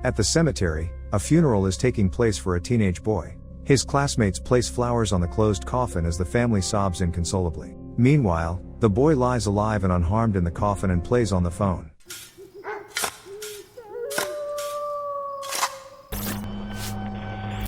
At the cemetery, a funeral is taking place for a teenage boy. His classmates place flowers on the closed coffin as the family sobs inconsolably. Meanwhile, the boy lies alive and unharmed in the coffin and plays on the phone.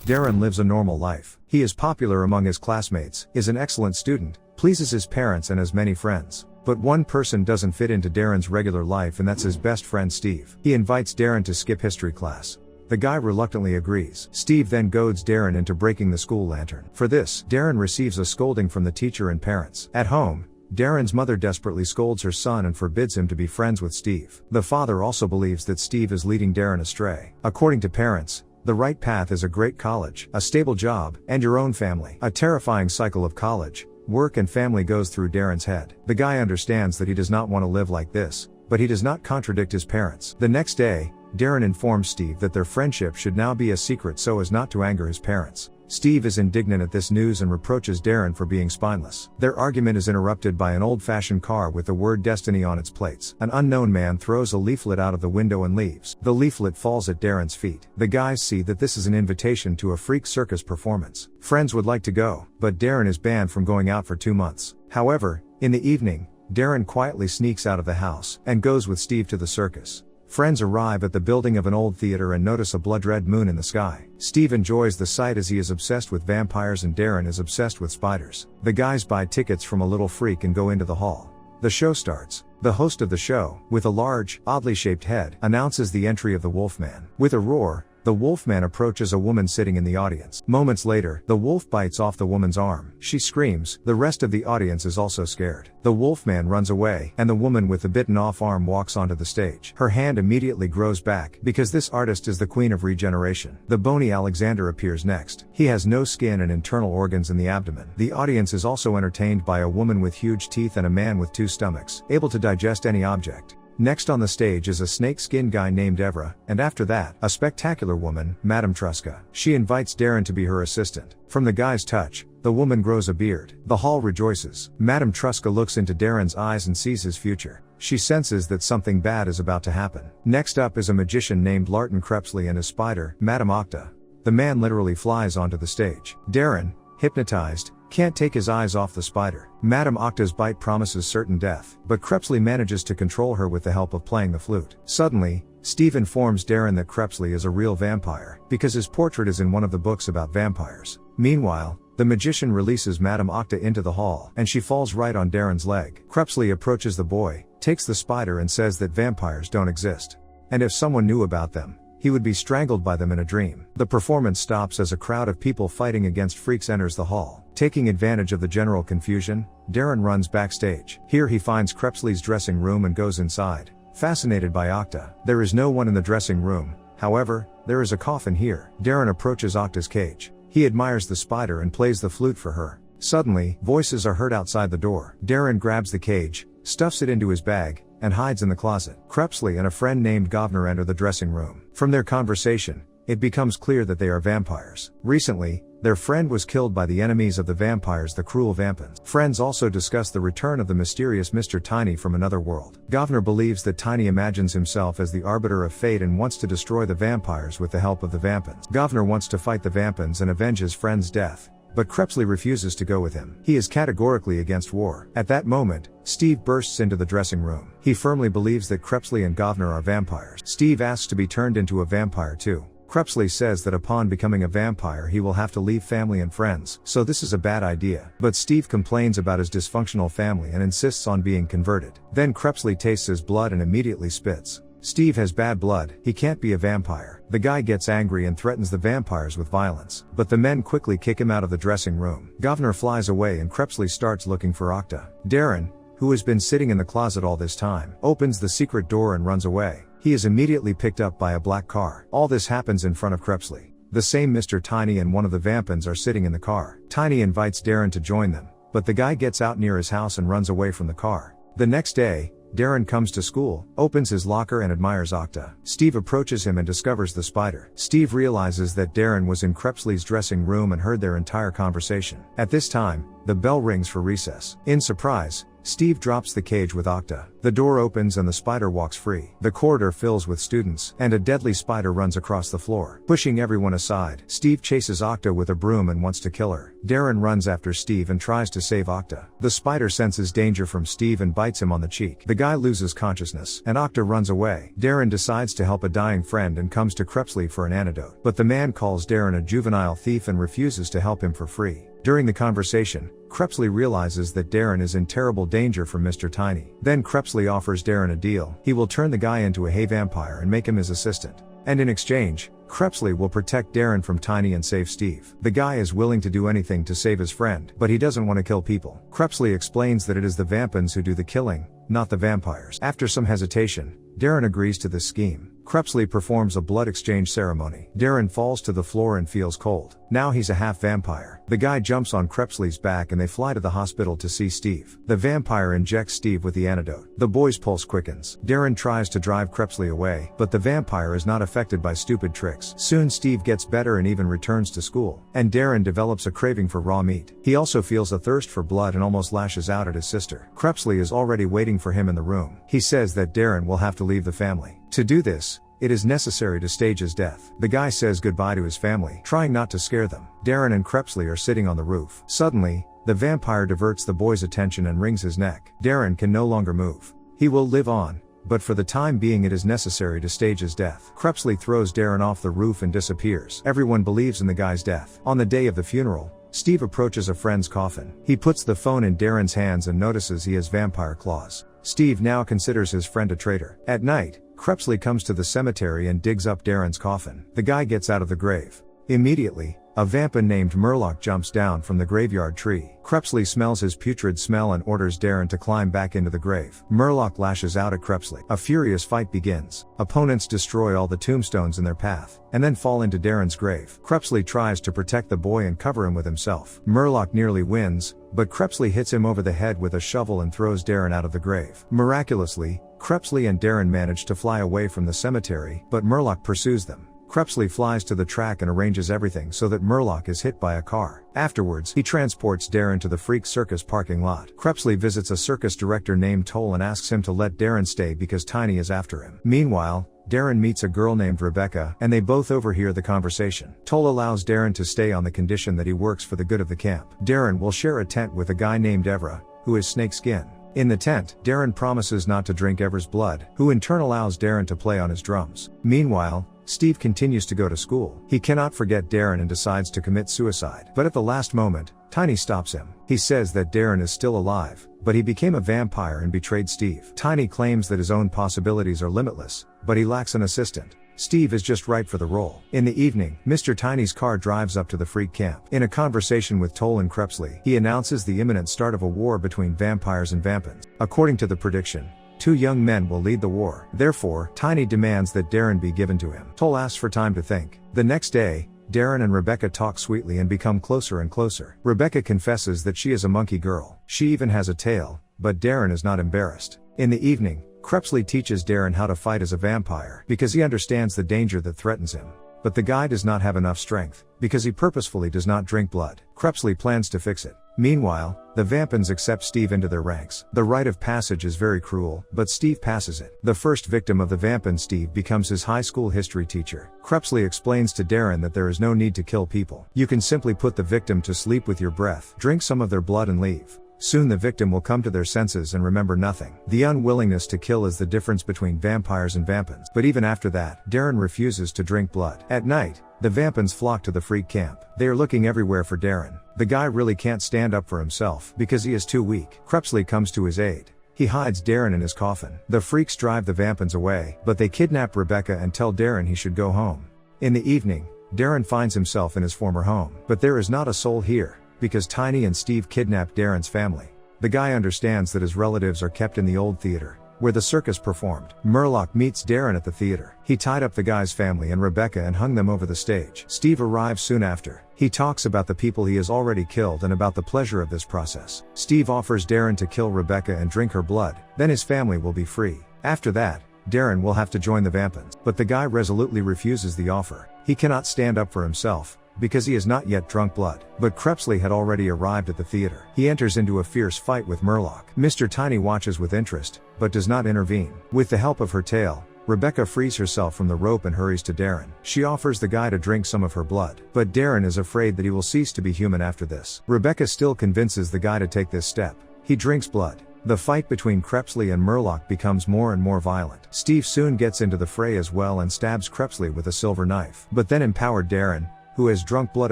Darren lives a normal life. He is popular among his classmates, is an excellent student, pleases his parents and has many friends. But one person doesn't fit into Darren's regular life, and that's his best friend Steve. He invites Darren to skip history class. The guy reluctantly agrees. Steve then goads Darren into breaking the school lantern. For this, Darren receives a scolding from the teacher and parents. At home, Darren's mother desperately scolds her son and forbids him to be friends with Steve. The father also believes that Steve is leading Darren astray. According to parents, the right path is a great college, a stable job, and your own family. A terrifying cycle of college, work and family goes through Darren's head. The guy understands that he does not want to live like this, but he does not contradict his parents. The next day, Darren informs Steve that their friendship should now be a secret so as not to anger his parents. Steve is indignant at this news and reproaches Darren for being spineless. Their argument is interrupted by an old-fashioned car with the word destiny on its plates. An unknown man throws a leaflet out of the window and leaves. The leaflet falls at Darren's feet. The guys see that this is an invitation to a freak circus performance. Friends would like to go, but Darren is banned from going out for 2 months. However, in the evening, Darren quietly sneaks out of the house and goes with Steve to the circus. Friends arrive at the building of an old theater and notice a blood-red moon in the sky. Steve enjoys the sight as he is obsessed with vampires and Darren is obsessed with spiders. The guys buy tickets from a little freak and go into the hall. The show starts. The host of the show, with a large, oddly shaped head, announces the entry of the Wolfman. With a roar, the Wolfman approaches a woman sitting in the audience. Moments later, the wolf bites off the woman's arm. She screams. The rest of the audience is also scared. The Wolfman runs away, and the woman with the bitten off arm walks onto the stage. Her hand immediately grows back, because this artist is the queen of regeneration. The bony Alexander appears next. He has no skin and internal organs in the abdomen. The audience is also entertained by a woman with huge teeth and a man with 2 stomachs, able to digest any object. Next on the stage is a snake-skin guy named Evra, and after that, a spectacular woman, Madame Truska. She invites Darren to be her assistant. From the guy's touch, the woman grows a beard. The hall rejoices. Madame Truska looks into Darren's eyes and sees his future. She senses that something bad is about to happen. Next up is a magician named Larton Crepsley and his spider, Madame Octa. The man literally flies onto the stage. Darren, hypnotized, can't take his eyes off the spider. Madame Octa's bite promises certain death, but Crepsley manages to control her with the help of playing the flute. Suddenly, Steve informs Darren that Crepsley is a real vampire, because his portrait is in one of the books about vampires. Meanwhile, the magician releases Madame Octa into the hall, and she falls right on Darren's leg. Crepsley approaches the boy, takes the spider and says that vampires don't exist. And if someone knew about them, he would be strangled by them in a dream. The performance stops as a crowd of people fighting against freaks enters the hall. Taking advantage of the general confusion, Darren runs backstage. Here he finds Crepsley's dressing room and goes inside, fascinated by Octa. There is no one in the dressing room, however, there is a coffin here. Darren approaches Octa's cage. He admires the spider and plays the flute for her. Suddenly, voices are heard outside the door. Darren grabs the cage, stuffs it into his bag, and hides in the closet. Crepsley and a friend named Governor enter the dressing room. From their conversation, it becomes clear that they are vampires. Recently, their friend was killed by the enemies of the vampires, the cruel vampires. Friends also discuss the return of the mysterious Mr. Tiny from another world. Governor believes that Tiny imagines himself as the arbiter of fate and wants to destroy the vampires with the help of the vampires. Governor wants to fight the vampires and avenge his friend's death, but Crepsley refuses to go with him. He is categorically against war. At that moment, Steve bursts into the dressing room. He firmly believes that Crepsley and Governor are vampires. Steve asks to be turned into a vampire too. Crepsley says that upon becoming a vampire he will have to leave family and friends, so this is a bad idea. But Steve complains about his dysfunctional family and insists on being converted. Then Crepsley tastes his blood and immediately spits. Steve has bad blood, he can't be a vampire. The guy gets angry and threatens the vampires with violence, but the men quickly kick him out of the dressing room. Governor flies away and Crepsley starts looking for Octa. Darren, who has been sitting in the closet all this time, opens the secret door and runs away. He is immediately picked up by a black car. All this happens in front of Crepsley. The same Mr. Tiny and one of the vampires are sitting in the car. Tiny invites Darren to join them, but the guy gets out near his house and runs away from the car. The next day, Darren comes to school, opens his locker and admires Octa. Steve approaches him and discovers the spider. Steve realizes that Darren was in Crepsley's dressing room and heard their entire conversation. At this time, the bell rings for recess. In surprise, Steve drops the cage with Octa. The door opens and the spider walks free. The corridor fills with students, and a deadly spider runs across the floor, pushing everyone aside. Steve chases Octa with a broom and wants to kill her. Darren runs after Steve and tries to save Octa. The spider senses danger from Steve and bites him on the cheek. The guy loses consciousness, and Octa runs away. Darren decides to help a dying friend and comes to Crepsley for an antidote. But the man calls Darren a juvenile thief and refuses to help him for free. During the conversation, Crepsley realizes that Darren is in terrible danger from Mr. Tiny. Then Crepsley offers Darren a deal. He will turn the guy into a hay vampire and make him his assistant. And in exchange, Crepsley will protect Darren from Tiny and save Steve. The guy is willing to do anything to save his friend, but he doesn't want to kill people. Crepsley explains that it is the vampins who do the killing, not the vampires. After some hesitation, Darren agrees to this scheme. Crepsley performs a blood exchange ceremony. Darren falls to the floor and feels cold. Now he's a half vampire. The guy jumps on Crepsley's back and they fly to the hospital to see Steve. The vampire injects Steve with the antidote. The boy's pulse quickens. Darren tries to drive Crepsley away, but the vampire is not affected by stupid tricks. Soon Steve gets better and even returns to school. And Darren develops a craving for raw meat. He also feels a thirst for blood and almost lashes out at his sister. Crepsley is already waiting for him in the room. He says that Darren will have to leave the family. To do this, it is necessary to stage his death. The guy says goodbye to his family, trying not to scare them. Darren and Crepsley are sitting on the roof. Suddenly, the vampire diverts the boy's attention and wrings his neck. Darren can no longer move. He will live on, but for the time being it is necessary to stage his death. Crepsley throws Darren off the roof and disappears. Everyone believes in the guy's death. On the day of the funeral, Steve approaches a friend's coffin. He puts the phone in Darren's hands and notices he has vampire claws. Steve now considers his friend a traitor. At night, Crepsley comes to the cemetery and digs up Darren's coffin. The guy gets out of the grave. Immediately, a vampin named Murloc jumps down from the graveyard tree. Crepsley smells his putrid smell and orders Darren to climb back into the grave. Murloc lashes out at Crepsley. A furious fight begins. Opponents destroy all the tombstones in their path, and then fall into Darren's grave. Crepsley tries to protect the boy and cover him with himself. Murloc nearly wins, but Crepsley hits him over the head with a shovel and throws Darren out of the grave. Miraculously, Crepsley and Darren manage to fly away from the cemetery, but Murloc pursues them. Crepsley flies to the track and arranges everything so that Murloc is hit by a car. Afterwards, he transports Darren to the Freak Circus parking lot. Crepsley visits a circus director named Toll and asks him to let Darren stay because Tiny is after him. Meanwhile, Darren meets a girl named Rebecca, and they both overhear the conversation. Toll allows Darren to stay on the condition that he works for the good of the camp. Darren will share a tent with a guy named Evra, who is snakeskin. In the tent, Darren promises not to drink Evra's blood, who in turn allows Darren to play on his drums. Meanwhile, Steve continues to go to school. He cannot forget Darren and decides to commit suicide. But at the last moment, Tiny stops him. He says that Darren is still alive, but he became a vampire and betrayed Steve. Tiny claims that his own possibilities are limitless, but he lacks an assistant. Steve is just right for the role. In the evening, Mr. Tiny's car drives up to the freak camp. In a conversation with Toll and Crepsley, he announces the imminent start of a war between vampires and vampins. According to the prediction, 2 young men will lead the war. Therefore, Tiny demands that Darren be given to him. Toll asks for time to think. The next day, Darren and Rebecca talk sweetly and become closer and closer. Rebecca confesses that she is a monkey girl. She even has a tail, but Darren is not embarrassed. In the evening, Crepsley teaches Darren how to fight as a vampire because he understands the danger that threatens him. But the guy does not have enough strength because he purposefully does not drink blood. Crepsley plans to fix it. Meanwhile, the vampins accept Steve into their ranks. The rite of passage is very cruel, but Steve passes it. The first victim of the vampin, Steve, becomes his high school history teacher. Crepsley explains to Darren that there is no need to kill people. You can simply put the victim to sleep with your breath, drink some of their blood and leave. Soon the victim will come to their senses and remember nothing. The unwillingness to kill is the difference between vampires and vampins. But even after that, Darren refuses to drink blood. At night, the vampins flock to the freak camp. They are looking everywhere for Darren. The guy really can't stand up for himself because he is too weak. Crepsley comes to his aid. He hides Darren in his coffin. The freaks drive the vampins away, but they kidnap Rebecca and tell Darren he should go home. In the evening, Darren finds himself in his former home. But there is not a soul here, because Tiny and Steve kidnapped Darren's family. The guy understands that his relatives are kept in the old theater, where the circus performed. Murloc meets Darren at the theater. He tied up the guy's family and Rebecca and hung them over the stage. Steve arrives soon after. He talks about the people he has already killed and about the pleasure of this process. Steve offers Darren to kill Rebecca and drink her blood, then his family will be free. After that, Darren will have to join the vampins. But the guy resolutely refuses the offer. He cannot stand up for himself, because he has not yet drunk blood. But Crepsley had already arrived at the theater. He enters into a fierce fight with Murloc. Mr. Tiny watches with interest, but does not intervene. With the help of her tail, Rebecca frees herself from the rope and hurries to Darren. She offers the guy to drink some of her blood. But Darren is afraid that he will cease to be human after this. Rebecca still convinces the guy to take this step. He drinks blood. The fight between Crepsley and Murloc becomes more and more violent. Steve soon gets into the fray as well and stabs Crepsley with a silver knife. But then empowered Darren, who has drunk blood,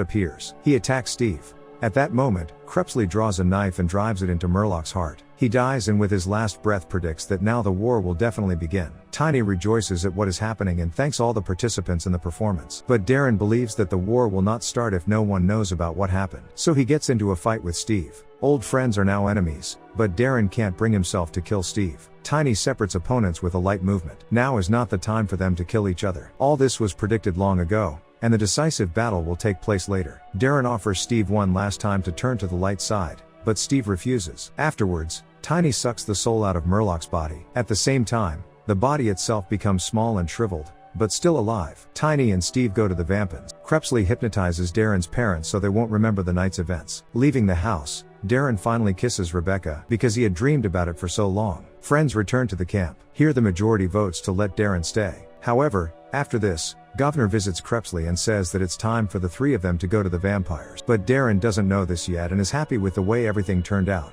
appears. He attacks Steve. At that moment, Crepsley draws a knife and drives it into Murloc's heart. He dies and with his last breath predicts that now the war will definitely begin. Tiny rejoices at what is happening and thanks all the participants in the performance. But Darren believes that the war will not start if no one knows about what happened. So he gets into a fight with Steve. Old friends are now enemies, but Darren can't bring himself to kill Steve. Tiny separates opponents with a light movement. Now is not the time for them to kill each other. All this was predicted long ago, and the decisive battle will take place later. Darren offers Steve one last time to turn to the light side, but Steve refuses. Afterwards, Tiny sucks the soul out of Murloc's body. At the same time, the body itself becomes small and shriveled, but still alive. Tiny and Steve go to the Vampins. Crepsley hypnotizes Darren's parents so they won't remember the night's events. Leaving the house, Darren finally kisses Rebecca because he had dreamed about it for so long. Friends return to the camp. Here the majority votes to let Darren stay. However, after this, Governor visits Crepsley and says that it's time for the three of them to go to the vampires. But Darren doesn't know this yet and is happy with the way everything turned out.